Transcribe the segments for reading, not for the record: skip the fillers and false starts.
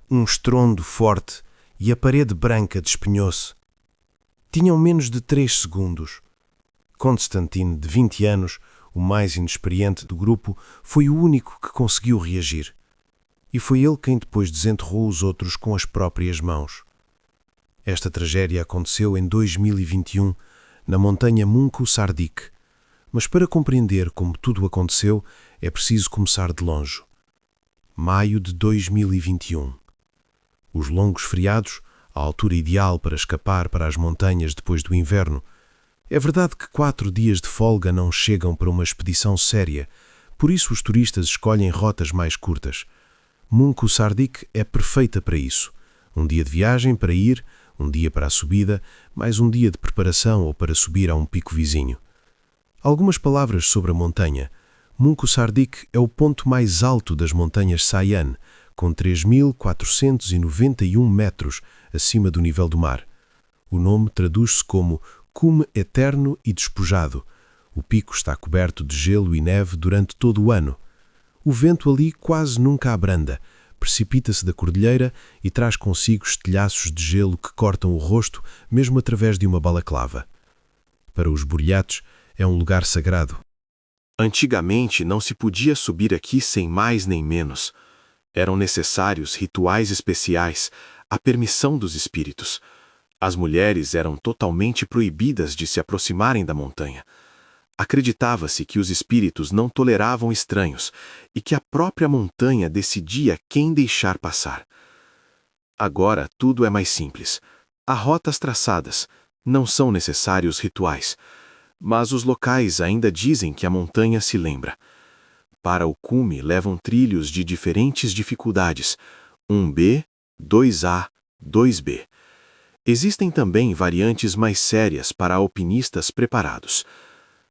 Um estrondo forte e a parede branca despenhou-se. Tinham menos de 3 segundos. Constantine, de 20 anos, o mais inexperiente do grupo, foi o único que conseguiu reagir. E foi ele quem depois desenterrou os outros com as próprias mãos. Esta tragédia aconteceu em 2021, na montanha Munku Sardik. Mas para compreender como tudo aconteceu, é preciso começar de longe. Maio de 2021. Os longos feriados, a altura ideal para escapar para as montanhas depois do inverno. É verdade que 4 dias de folga não chegam para uma expedição séria, por isso os turistas escolhem rotas mais curtas. Munku Sardik é perfeita para isso. Um dia de viagem para ir, um dia para a subida, mais um dia de preparação ou para subir a um pico vizinho. Algumas palavras sobre a montanha. Munku Sardik é o ponto mais alto das montanhas Sayan, com 3.491 metros acima do nível do mar. O nome traduz-se como cume eterno e despojado. O pico está coberto de gelo e neve durante todo o ano. O vento ali quase nunca abranda, precipita-se da cordilheira e traz consigo estilhaços de gelo que cortam o rosto mesmo através de uma balaclava. Para os buryates, é um lugar sagrado. Antigamente não se podia subir aqui sem mais nem menos. Eram necessários rituais especiais, a permissão dos espíritos. As mulheres eram totalmente proibidas de se aproximarem da montanha. Acreditava-se que os espíritos não toleravam estranhos e que a própria montanha decidia quem deixar passar. Agora tudo é mais simples. Há rotas traçadas, não são necessários rituais. Mas os locais ainda dizem que a montanha se lembra. Para o cume levam trilhos de diferentes dificuldades, 1B, 2A, 2B. Existem também variantes mais sérias para alpinistas preparados.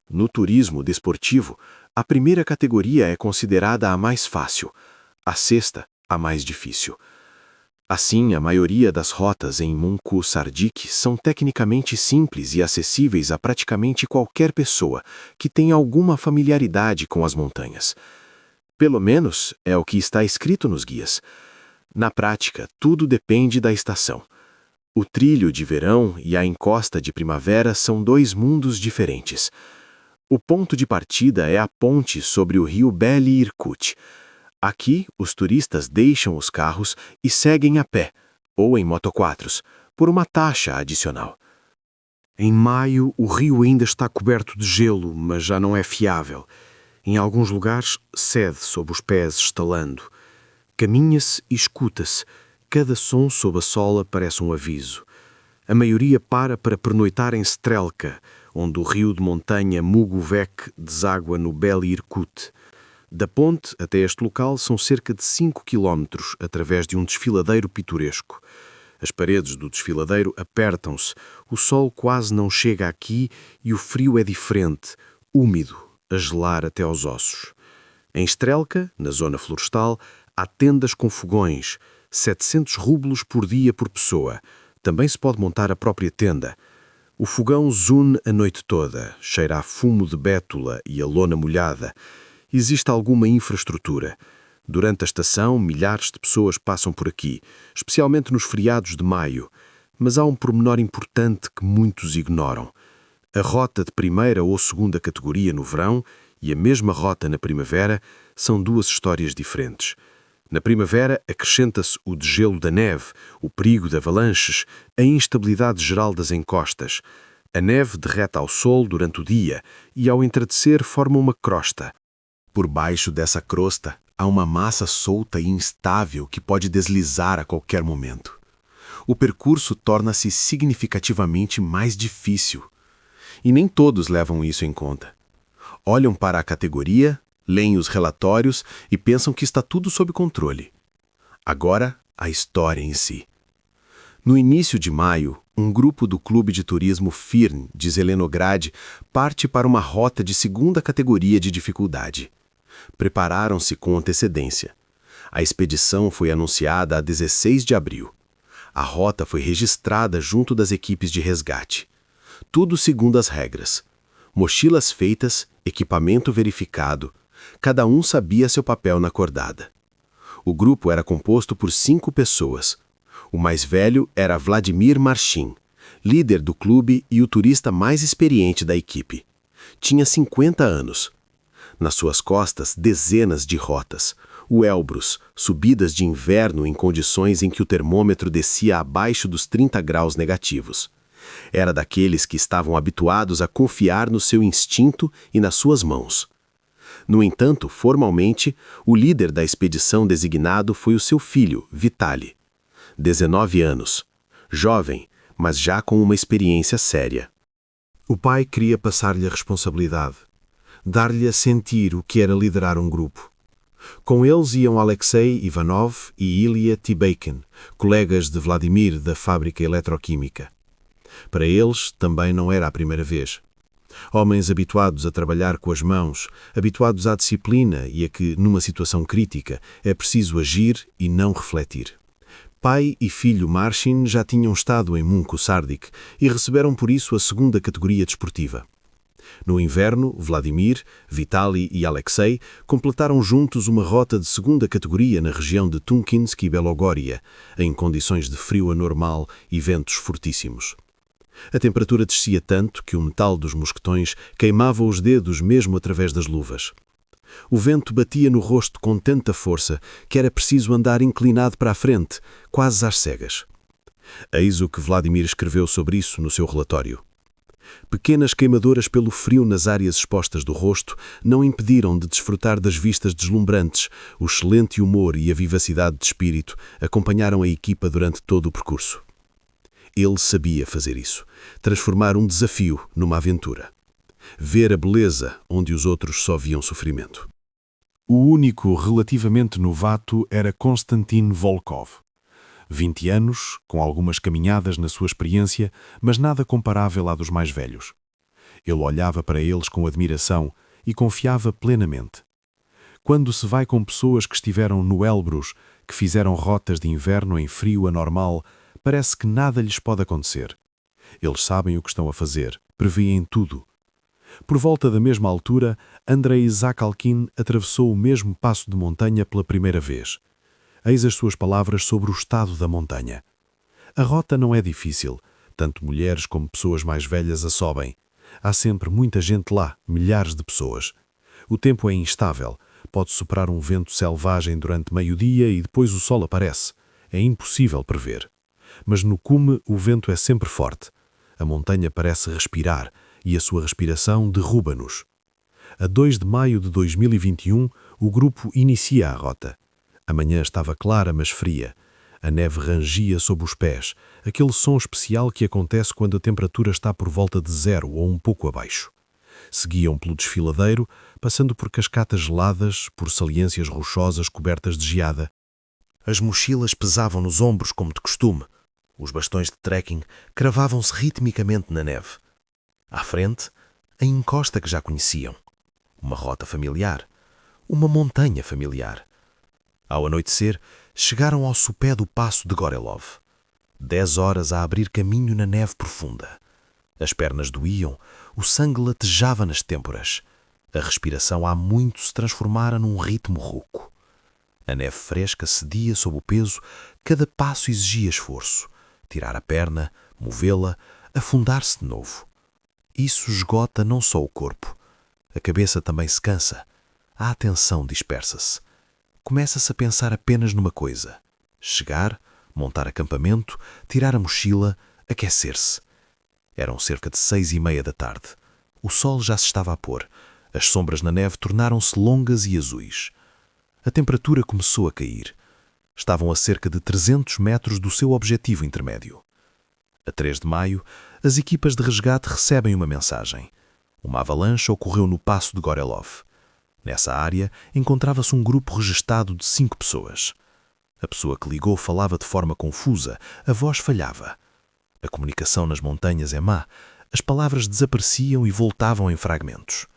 No turismo desportivo, a primeira categoria é considerada a mais fácil, a sexta, a mais difícil. Assim, a maioria das rotas em Munku Sardik são tecnicamente simples e acessíveis a praticamente qualquer pessoa que tenha alguma familiaridade com as montanhas. Pelo menos é o que está escrito nos guias. Na prática, tudo depende da estação. O trilho de verão e a encosta de primavera são 2 mundos diferentes. O ponto de partida é a ponte sobre o rio Beli Irkut. Aqui, os turistas deixam os carros e seguem a pé, ou em motoquatros, por uma taxa adicional. Em maio, o rio ainda está coberto de gelo, mas já não é fiável. Em alguns lugares, cede sob os pés estalando. Caminha-se e escuta-se. Cada som sob a sola parece um aviso. A maioria para pernoitar em Strelka, onde o rio de montanha Muguvek deságua no Beli Irkut. Da ponte até este local são cerca de 5 quilómetros através de um desfiladeiro pitoresco. As paredes do desfiladeiro apertam-se, o sol quase não chega aqui e o frio é diferente, úmido, a gelar até aos ossos. Em Strelka, na zona florestal, há tendas com fogões, 700 rublos por dia por pessoa. Também se pode montar a própria tenda. O fogão zune a noite toda, cheira a fumo de bétula e a lona molhada. Existe alguma infraestrutura. Durante a estação, milhares de pessoas passam por aqui, especialmente nos feriados de maio. Mas há um pormenor importante que muitos ignoram. A rota de primeira ou segunda categoria no verão e a mesma rota na primavera são 2 histórias diferentes. Na primavera, acrescenta-se o degelo da neve, o perigo de avalanches, a instabilidade geral das encostas. A neve derrete ao sol durante o dia e, ao entardecer, forma uma crosta. Por baixo dessa crosta, há uma massa solta e instável que pode deslizar a qualquer momento. O percurso torna-se significativamente mais difícil. E nem todos levam isso em conta. Olham para a categoria, leem os relatórios e pensam que está tudo sob controle. Agora, a história em si. No início de maio, um grupo do Clube de Turismo Firn de Zelenograd parte para uma rota de 2ª categoria de dificuldade. Prepararam-se com antecedência. A expedição foi anunciada a 16 de abril. A rota foi registrada junto das equipes de resgate. Tudo segundo as regras. Mochilas feitas, equipamento verificado. Cada um sabia seu papel na cordada. O grupo era composto por 5 pessoas. O mais velho era Vladimir Marchin, líder do clube e o turista mais experiente da equipe. Tinha 50 anos. Nas suas costas, dezenas de rotas. O Elbrus, subidas de inverno em condições em que o termômetro descia abaixo dos 30 graus negativos. Era daqueles que estavam habituados a confiar no seu instinto e nas suas mãos. No entanto, formalmente, o líder da expedição designado foi o seu filho, Vitaly. 19 anos. Jovem, mas já com uma experiência séria. O pai queria passar-lhe a responsabilidade, dar-lhe a sentir o que era liderar um grupo. Com eles iam Alexei Ivanov e Ilya Tibekin, colegas de Vladimir da fábrica eletroquímica. Para eles, também não era a primeira vez. Homens habituados a trabalhar com as mãos, habituados à disciplina e a que, numa situação crítica, é preciso agir e não refletir. Pai e filho Marchin já tinham estado em Munko-Sardik e receberam por isso a segunda categoria desportiva. No inverno, Vladimir, Vitaly e Alexei completaram juntos uma rota de segunda categoria na região de Tunkinsk e Belogória, em condições de frio anormal e ventos fortíssimos. A temperatura descia tanto que o metal dos mosquetões queimava os dedos mesmo através das luvas. O vento batia no rosto com tanta força que era preciso andar inclinado para a frente, quase às cegas. Eis o que Vladimir escreveu sobre isso no seu relatório. Pequenas queimaduras pelo frio nas áreas expostas do rosto não impediram de desfrutar das vistas deslumbrantes. O excelente humor e a vivacidade de espírito acompanharam a equipa durante todo o percurso. Ele sabia fazer isso, transformar um desafio numa aventura. Ver a beleza onde os outros só viam sofrimento. O único relativamente novato era Konstantin Volkov. 20 anos, com algumas caminhadas na sua experiência, mas nada comparável à dos mais velhos. Ele olhava para eles com admiração e confiava plenamente. Quando se vai com pessoas que estiveram no Elbrus, que fizeram rotas de inverno em frio anormal, parece que nada lhes pode acontecer. Eles sabem o que estão a fazer, prevêem tudo. Por volta da mesma altura, Andrei Zakhalkin atravessou o mesmo passo de montanha pela primeira vez. Eis as suas palavras sobre o estado da montanha. A rota não é difícil, tanto mulheres como pessoas mais velhas a sobem. Há sempre muita gente lá, milhares de pessoas. O tempo é instável, pode soprar um vento selvagem durante meio-dia e depois o sol aparece. É impossível prever. Mas no cume o vento é sempre forte. A montanha parece respirar e a sua respiração derruba-nos. A 2 de maio de 2021, o grupo inicia a rota. A manhã estava clara, mas fria. A neve rangia sob os pés, aquele som especial que acontece quando a temperatura está por volta de 0 ou um pouco abaixo. Seguiam pelo desfiladeiro, passando por cascatas geladas, por saliências rochosas cobertas de geada. As mochilas pesavam nos ombros como de costume. Os bastões de trekking cravavam-se ritmicamente na neve. À frente, a encosta que já conheciam. Uma rota familiar. Uma montanha familiar. Ao anoitecer, chegaram ao sopé do passo de Gorelov. 10 horas a abrir caminho na neve profunda. As pernas doíam, o sangue latejava nas têmporas. A respiração há muito se transformara num ritmo rouco. A neve fresca cedia sob o peso, cada passo exigia esforço. Tirar a perna, movê-la, afundar-se de novo. Isso esgota não só o corpo. A cabeça também se cansa. A atenção dispersa-se. Começa-se a pensar apenas numa coisa. Chegar, montar acampamento, tirar a mochila, aquecer-se. Eram cerca de 6:30 da tarde. O sol já se estava a pôr. As sombras na neve tornaram-se longas e azuis. A temperatura começou a cair. Estavam a cerca de 300 metros do seu objetivo intermédio. A 3 de maio, as equipas de resgate recebem uma mensagem. Uma avalanche ocorreu no passo de Gorelov. Nessa área, encontrava-se um grupo registado de 5 pessoas. A pessoa que ligou falava de forma confusa, a voz falhava. A comunicação nas montanhas é má, as palavras desapareciam e voltavam em fragmentos.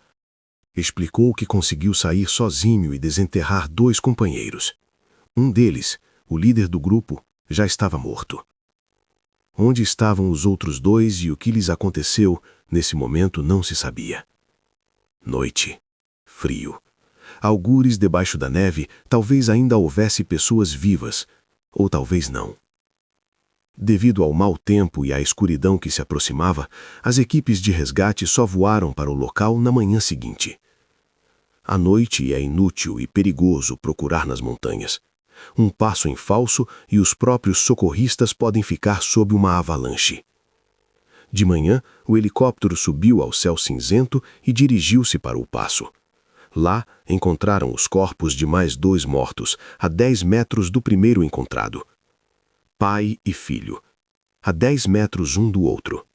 Explicou que conseguiu sair sozinho e desenterrar 2 companheiros. Um deles, o líder do grupo, já estava morto. Onde estavam os outros 2 e o que lhes aconteceu, nesse momento não se sabia. Noite. Frio. algures debaixo da neve, talvez ainda houvesse pessoas vivas, ou talvez não. Devido ao mau tempo e à escuridão que se aproximava, as equipes de resgate só voaram para o local na manhã seguinte. À noite é inútil e perigoso procurar nas montanhas. Um passo em falso e os próprios socorristas podem ficar sob uma avalanche. De manhã, o helicóptero subiu ao céu cinzento e dirigiu-se para o passo. Lá, encontraram os corpos de mais 2 mortos, a 10 metros do primeiro encontrado. Pai e filho, a 10 metros um do outro.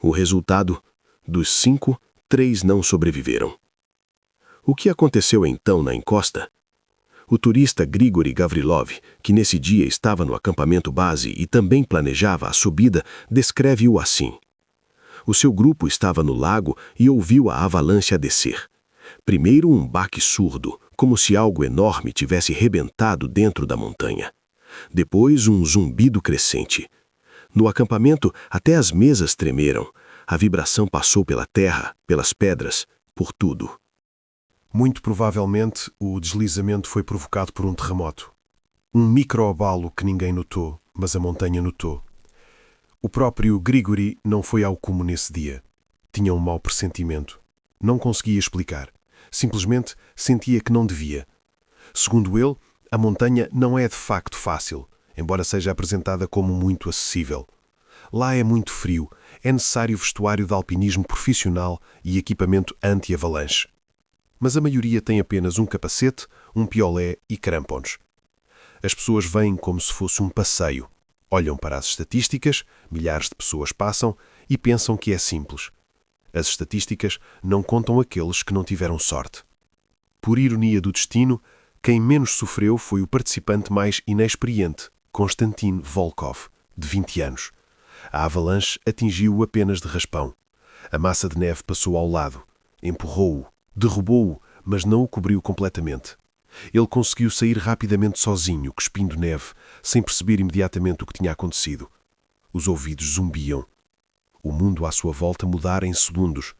O resultado: dos 5, 3 não sobreviveram. O que aconteceu então na encosta? O turista Grigori Gavrilov, que nesse dia estava no acampamento base e também planejava a subida, descreve-o assim. O seu grupo estava no lago e ouviu a avalanche a descer. Primeiro um baque surdo, como se algo enorme tivesse rebentado dentro da montanha. Depois um zumbido crescente. No acampamento, até as mesas tremeram. A vibração passou pela terra, pelas pedras, por tudo. Muito provavelmente, o deslizamento foi provocado por um terremoto. Um microabalo que ninguém notou, mas a montanha notou. O próprio Grigori não foi ao cume nesse dia. Tinha um mau pressentimento. Não conseguia explicar. Simplesmente sentia que não devia. Segundo ele, a montanha não é de facto fácil, embora seja apresentada como muito acessível. Lá é muito frio, é necessário vestuário de alpinismo profissional e equipamento anti-avalanche. Mas a maioria tem apenas um capacete, um piolé e crampons. As pessoas vêm como se fosse um passeio. Olham para as estatísticas, milhares de pessoas passam e pensam que é simples. As estatísticas não contam aqueles que não tiveram sorte. Por ironia do destino, quem menos sofreu foi o participante mais inexperiente, Konstantin Volkov, de 20 anos. A avalanche atingiu-o apenas de raspão. A massa de neve passou ao lado, empurrou-o, derrubou-o, mas não o cobriu completamente. Ele conseguiu sair rapidamente sozinho, cuspindo neve, sem perceber imediatamente o que tinha acontecido. Os ouvidos zumbiam. O mundo à sua volta mudara em segundos.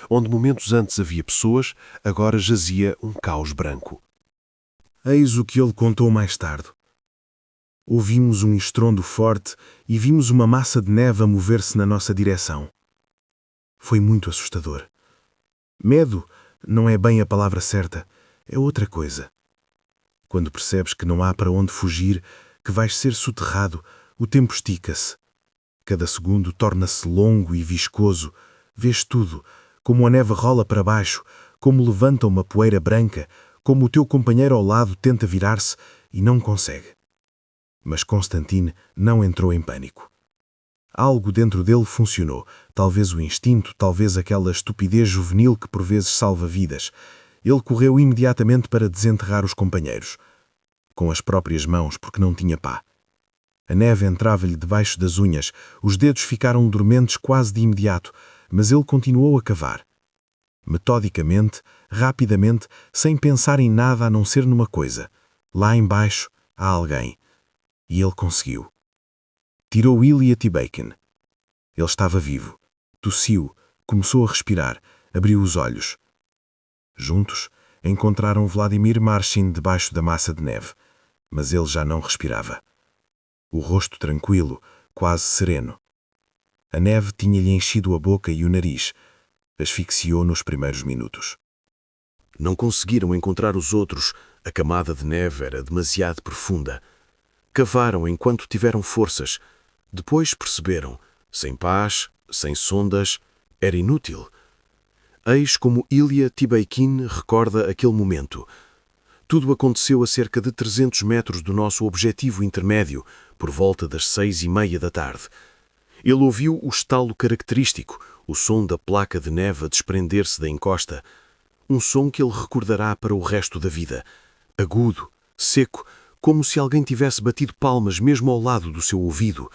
Onde momentos antes havia pessoas, agora jazia um caos branco. Eis o que ele contou mais tarde. Ouvimos um estrondo forte e vimos uma massa de neve a mover-se na nossa direção. Foi muito assustador. Medo não é bem a palavra certa, é outra coisa. Quando percebes que não há para onde fugir, que vais ser soterrado, o tempo estica-se. Cada segundo torna-se longo e viscoso. Vês tudo, como a neve rola para baixo, como levanta uma poeira branca, como o teu companheiro ao lado tenta virar-se e não consegue. Mas Konstantin não entrou em pânico. Algo dentro dele funcionou, talvez o instinto, talvez aquela estupidez juvenil que por vezes salva vidas. Ele correu imediatamente para desenterrar os companheiros. Com as próprias mãos, porque não tinha pá. A neve entrava-lhe debaixo das unhas, os dedos ficaram dormentes quase de imediato, mas ele continuou a cavar. Metodicamente, rapidamente, sem pensar em nada a não ser numa coisa. Lá embaixo há alguém. E ele conseguiu. Tirou Ilya Tibekin. Ele estava vivo. Tossiu, começou a respirar, abriu os olhos. Juntos, encontraram Vladimir Marshin debaixo da massa de neve, mas ele já não respirava. O rosto tranquilo, quase sereno. A neve tinha-lhe enchido a boca e o nariz. Asfixiou nos primeiros minutos. Não conseguiram encontrar os outros. A camada de neve era demasiado profunda. Cavaram enquanto tiveram forças. Depois perceberam, sem pás, sem sondas, era inútil. Eis como Ilya Tibekin recorda aquele momento. Tudo aconteceu a cerca de 300 metros do nosso objetivo intermédio, por volta das 6:30 da tarde. Ele ouviu o estalo característico, o som da placa de neve a desprender-se da encosta. Um som que ele recordará para o resto da vida. Agudo, seco, como se alguém tivesse batido palmas mesmo ao lado do seu ouvido.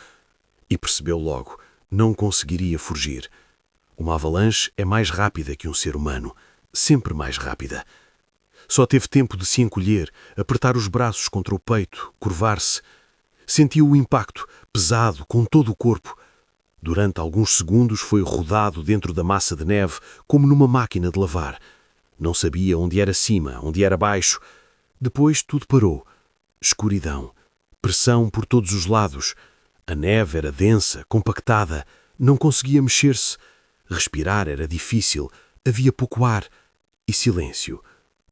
E percebeu logo, não conseguiria fugir. Uma avalanche é mais rápida que um ser humano, sempre mais rápida. Só teve tempo de se encolher, apertar os braços contra o peito, curvar-se. Sentiu o impacto, pesado, com todo o corpo. Durante alguns segundos foi rodado dentro da massa de neve como numa máquina de lavar. Não sabia onde era cima, onde era baixo. Depois tudo parou. Escuridão. Pressão por todos os lados. A neve era densa, compactada. Não conseguia mexer-se. Respirar era difícil. Havia pouco ar. E silêncio.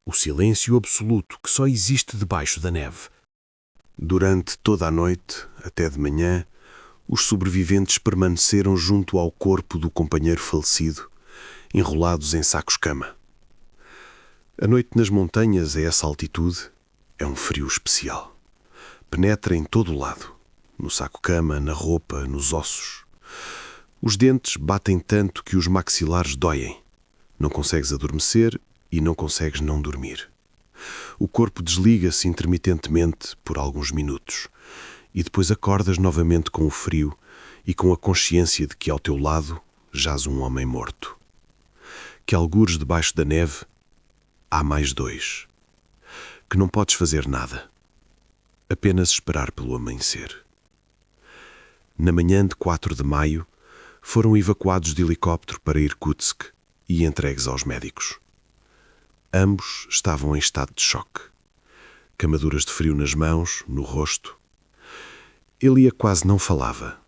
O silêncio absoluto que só existe debaixo da neve. Durante toda a noite, até de manhã, os sobreviventes permaneceram junto ao corpo do companheiro falecido, enrolados em sacos-cama. A noite nas montanhas, a essa altitude, é um frio especial. Penetra em todo o lado, no saco-cama, na roupa, nos ossos. Os dentes batem tanto que os maxilares doem. Não consegues adormecer e não consegues não dormir. O corpo desliga-se intermitentemente por alguns minutos e depois acordas novamente com o frio e com a consciência de que ao teu lado jaz um homem morto. Que algures debaixo da neve há mais dois. Que não podes fazer nada. Apenas esperar pelo amanhecer. Na manhã de 4 de maio, foram evacuados de helicóptero para Irkutsk e entregues aos médicos. Ambos estavam em estado de choque. Queimaduras de frio nas mãos, no rosto. Elia quase não falava.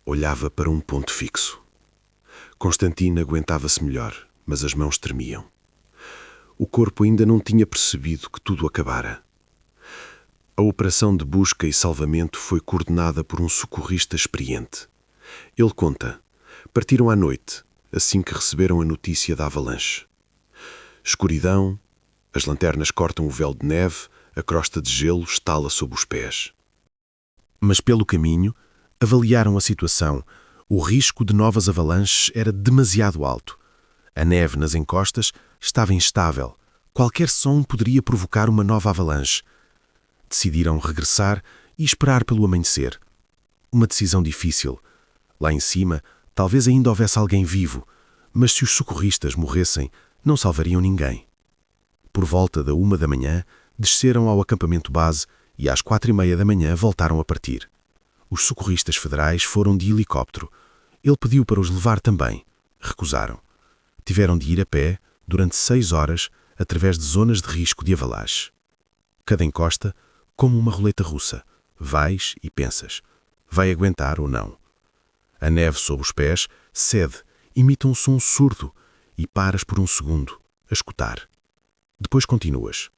Olhava para um ponto fixo. Constantino aguentava-se melhor, mas as mãos tremiam. O corpo ainda não tinha percebido que tudo acabara. A operação de busca e salvamento foi coordenada por um socorrista experiente. Ele conta: partiram à noite, assim que receberam a notícia da avalanche. Escuridão, as lanternas cortam o véu de neve, a crosta de gelo estala sob os pés. Mas pelo caminho, avaliaram a situação. O risco de novas avalanches era demasiado alto. A neve nas encostas estava instável. Qualquer som poderia provocar uma nova avalanche. Decidiram regressar e esperar pelo amanhecer. Uma decisão difícil. Lá em cima, talvez ainda houvesse alguém vivo, mas se os socorristas morressem, não salvariam ninguém. Por volta da 1 da manhã, desceram ao acampamento base e às 4:30 da manhã voltaram a partir. Os socorristas federais foram de helicóptero. Ele pediu para os levar também. Recusaram. Tiveram de ir a pé, durante 6 horas, através de zonas de risco de avalanche. Cada encosta, como uma roleta russa. Vais e pensas. Vai aguentar ou não? A neve sob os pés cede, imita um som surdo, e paras por um segundo, a escutar. Depois continuas.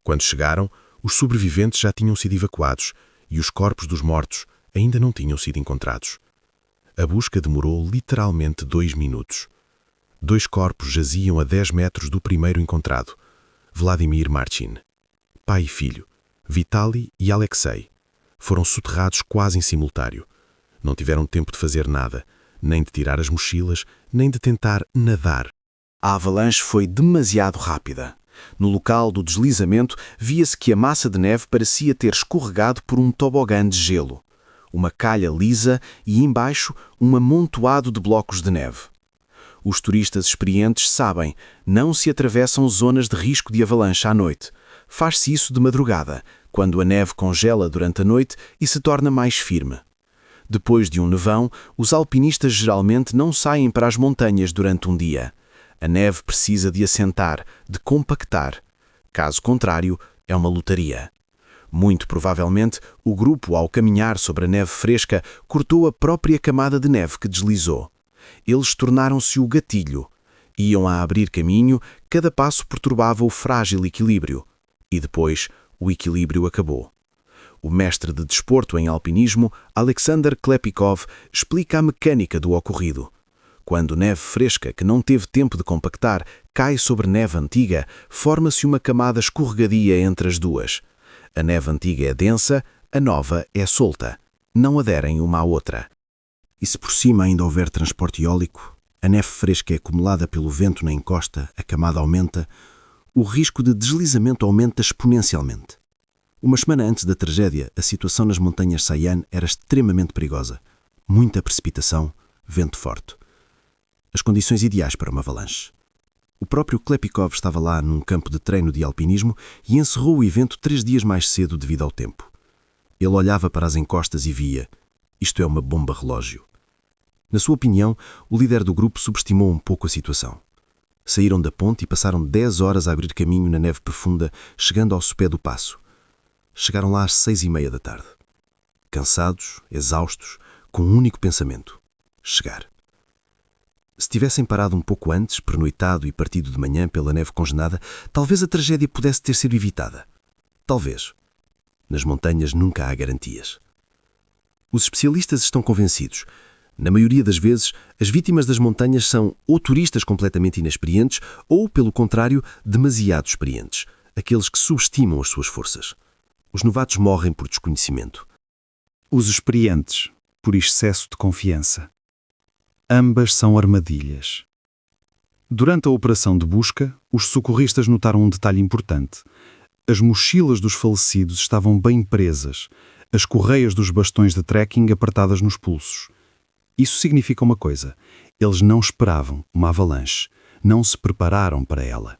Quando chegaram, os sobreviventes já tinham sido evacuados e os corpos dos mortos ainda não tinham sido encontrados. A busca demorou literalmente 2 minutos. 2 corpos jaziam a 10 metros do primeiro encontrado, Vladimir Marchin. Pai e filho, Vitaly e Alexei, foram soterrados quase em simultâneo. Não tiveram tempo de fazer nada, nem de tirar as mochilas, nem de tentar nadar. A avalanche foi demasiado rápida. No local do deslizamento, via-se que a massa de neve parecia ter escorregado por um tobogã de gelo. Uma calha lisa e, embaixo, um amontoado de blocos de neve. Os turistas experientes sabem, não se atravessam zonas de risco de avalanche à noite. Faz-se isso de madrugada, quando a neve congela durante a noite e se torna mais firme. Depois de um nevão, os alpinistas geralmente não saem para as montanhas durante um dia. A neve precisa de assentar, de compactar. Caso contrário, é uma lotaria. Muito provavelmente, o grupo, ao caminhar sobre a neve fresca, cortou a própria camada de neve que deslizou. Eles tornaram-se o gatilho. Iam a abrir caminho, cada passo perturbava o frágil equilíbrio. E depois, o equilíbrio acabou. O mestre de desporto em alpinismo, Alexander Klepikov, explica a mecânica do ocorrido. Quando neve fresca que não teve tempo de compactar cai sobre neve antiga, forma-se uma camada escorregadia entre as duas. A neve antiga é densa, a nova é solta. Não aderem uma à outra. E se por cima ainda houver transporte eólico, a neve fresca é acumulada pelo vento na encosta, a camada aumenta, o risco de deslizamento aumenta exponencialmente. Uma semana antes da tragédia, a situação nas montanhas Sayan era extremamente perigosa. Muita precipitação, vento forte. As condições ideais para uma avalanche. O próprio Klepikov estava lá num campo de treino de alpinismo e encerrou o evento 3 dias mais cedo devido ao tempo. Ele olhava para as encostas e via: isto é uma bomba relógio. Na sua opinião, o líder do grupo subestimou um pouco a situação. Saíram da ponte e passaram 10 horas a abrir caminho na neve profunda, chegando ao sopé do passo. Chegaram lá às 6:30 da tarde. Cansados, exaustos, com um único pensamento: chegar. Se tivessem parado um pouco antes, pernoitado e partido de manhã pela neve congelada, talvez a tragédia pudesse ter sido evitada. Talvez. Nas montanhas nunca há garantias. Os especialistas estão convencidos. Na maioria das vezes, as vítimas das montanhas são ou turistas completamente inexperientes ou, pelo contrário, demasiado experientes, aqueles que subestimam as suas forças. Os novatos morrem por desconhecimento. Os experientes, por excesso de confiança. Ambas são armadilhas. Durante a operação de busca, os socorristas notaram um detalhe importante. As mochilas dos falecidos estavam bem presas, as correias dos bastões de trekking apertadas nos pulsos. Isso significa uma coisa: eles não esperavam uma avalanche, não se prepararam para ela.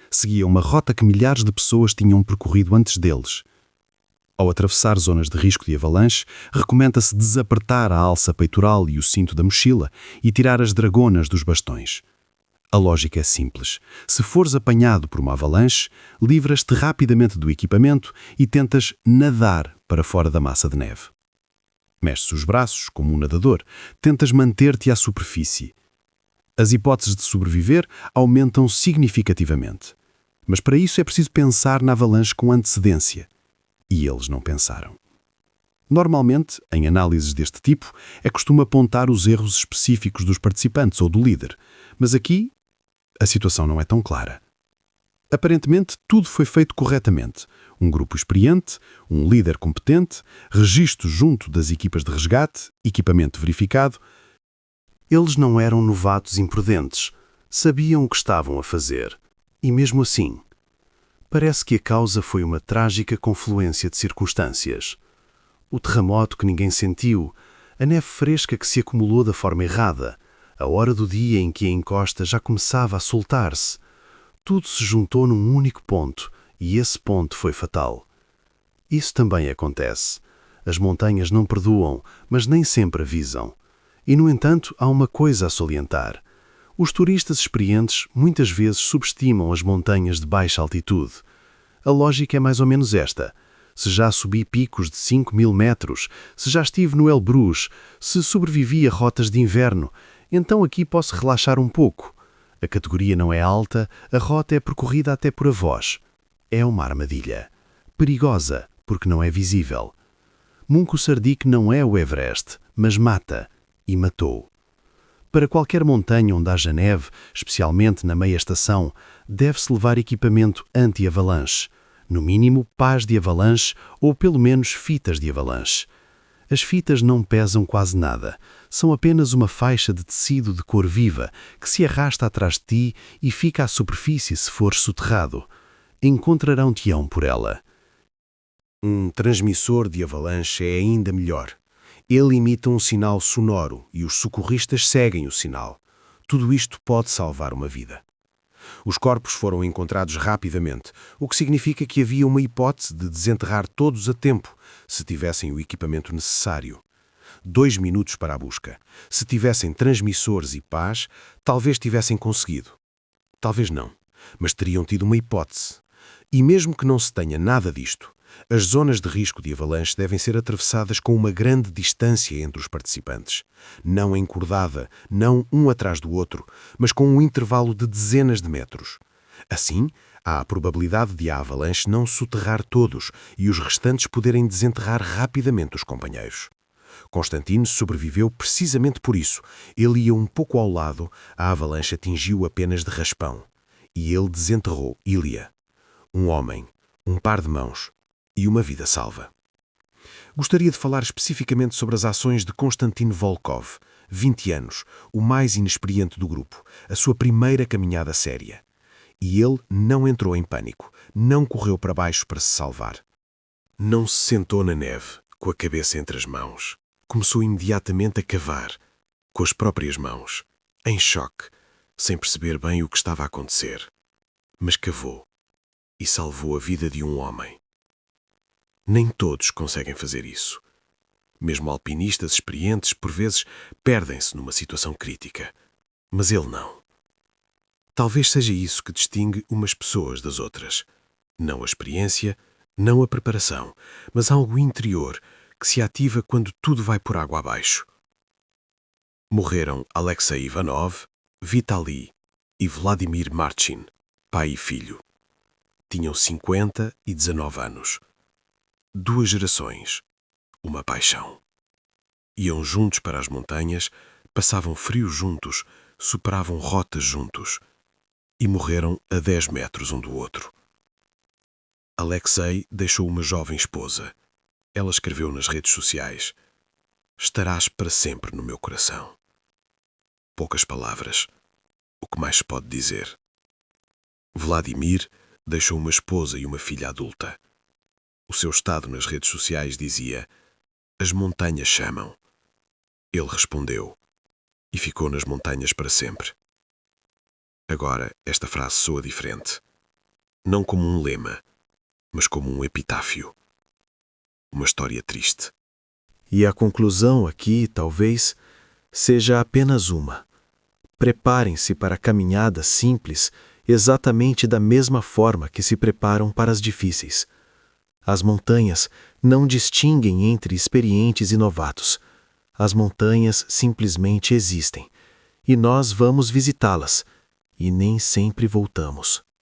Seguiam uma rota que milhares de pessoas tinham percorrido antes deles. Ao atravessar zonas de risco de avalanche, recomenda-se desapertar a alça peitoral e o cinto da mochila e tirar as dragonas dos bastões. A lógica é simples. Se fores apanhado por uma avalanche, livras-te rapidamente do equipamento e tentas nadar para fora da massa de neve. Mexes os braços, como um nadador, tentas manter-te à superfície. As hipóteses de sobreviver aumentam significativamente. Mas para isso é preciso pensar na avalanche com antecedência. E eles não pensaram. Normalmente, em análises deste tipo, é costume apontar os erros específicos dos participantes ou do líder, mas aqui a situação não é tão clara. Aparentemente, tudo foi feito corretamente. Um grupo experiente, um líder competente, registro junto das equipas de resgate, equipamento verificado. Eles não eram novatos imprudentes, sabiam o que estavam a fazer. E mesmo assim, parece que a causa foi uma trágica confluência de circunstâncias. O terremoto que ninguém sentiu, a neve fresca que se acumulou da forma errada, a hora do dia em que a encosta já começava a soltar-se. Tudo se juntou num único ponto, e esse ponto foi fatal. Isso também acontece. As montanhas não perdoam, mas nem sempre avisam. E, no entanto, há uma coisa a salientar. Os turistas experientes muitas vezes subestimam as montanhas de baixa altitude. A lógica é mais ou menos esta. Se já subi picos de 5.000 metros, se já estive no Elbrus, se sobrevivi a rotas de inverno, então aqui posso relaxar um pouco. A categoria não é alta, a rota é percorrida até por avós. É uma armadilha. Perigosa, porque não é visível. Mungo Sardique não é o Everest, mas mata. E matou. Para qualquer montanha onde haja neve, especialmente na meia-estação, deve-se levar equipamento anti-avalanche. No mínimo, pás de avalanche ou pelo menos fitas de avalanche. As fitas não pesam quase nada. São apenas uma faixa de tecido de cor viva que se arrasta atrás de ti e fica à superfície se fores soterrado. Encontrarão-te-ão por ela. Um transmissor de avalanche é ainda melhor. Ele imita um sinal sonoro e os socorristas seguem o sinal. Tudo isto pode salvar uma vida. Os corpos foram encontrados rapidamente, o que significa que havia uma hipótese de desenterrar todos a tempo, se tivessem o equipamento necessário. 2 minutos para a busca. Se tivessem transmissores e pás, talvez tivessem conseguido. Talvez não, mas teriam tido uma hipótese. E mesmo que não se tenha nada disto, as zonas de risco de avalanche devem ser atravessadas com uma grande distância entre os participantes. Não encordada, não um atrás do outro, mas com um intervalo de dezenas de metros. Assim, há a probabilidade de a avalanche não soterrar todos e os restantes poderem desenterrar rapidamente os companheiros. Constantino sobreviveu precisamente por isso. Ele ia um pouco ao lado, a avalanche atingiu apenas de raspão. E ele desenterrou Ilya. Um homem, um par de mãos e uma vida salva. Gostaria de falar especificamente sobre as ações de Konstantin Volkov, 20 anos, o mais inexperiente do grupo, a sua primeira caminhada séria. E ele não entrou em pânico, não correu para baixo para se salvar. Não se sentou na neve, com a cabeça entre as mãos. Começou imediatamente a cavar, com as próprias mãos, em choque, sem perceber bem o que estava a acontecer. Mas cavou e salvou a vida de um homem. Nem todos conseguem fazer isso. Mesmo alpinistas experientes, por vezes, perdem-se numa situação crítica. Mas ele não. Talvez seja isso que distingue umas pessoas das outras. Não a experiência, não a preparação, mas algo interior que se ativa quando tudo vai por água abaixo. Morreram Alexei Ivanov, Vitali e Vladimir Marchin, pai e filho. Tinham 50 e 19 anos. 2 gerações, uma paixão. Iam juntos para as montanhas, passavam frio juntos, superavam rotas juntos e morreram a 10 metros um do outro. Alexei deixou uma jovem esposa. Ela escreveu nas redes sociais: "Estarás para sempre no meu coração." Poucas palavras. O que mais se pode dizer? Vladimir deixou uma esposa e uma filha adulta. O seu estado nas redes sociais dizia: "As montanhas chamam." Ele respondeu e ficou nas montanhas para sempre. Agora, esta frase soa diferente. Não como um lema, mas como um epitáfio. Uma história triste. E a conclusão aqui, talvez, seja apenas uma. Preparem-se para a caminhada simples exatamente da mesma forma que se preparam para as difíceis. As montanhas não distinguem entre experientes e novatos. As montanhas simplesmente existem, e nós vamos visitá-las, e nem sempre voltamos.